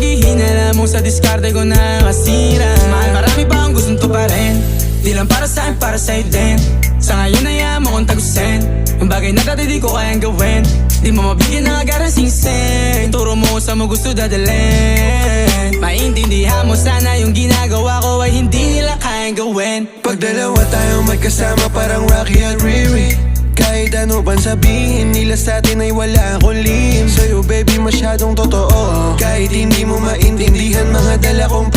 sabihin, alam mo sa diskarte ko nakasira. Mahal, marami pa akong gustong tuparin, di lang para sa'kin, para sa'yo din. Sa ngayon ayaw mo kong tagusin ang bagay na dati di ko kayang gawin. Di mo mabigyan ng agarang singsing, turo mo sa mo gusto dadalhin. Maintindihan mo sana yung ginagawa ko ay hindi nila kayang gawin. Pag dalawa tayong magkasama parang Rocky at Riri, kahit ano bang sabihin nila sa'tin ay wala akong lihim. Sa'yo baby masyadong totoo, kahit hindi mo maintindihan mga dala kong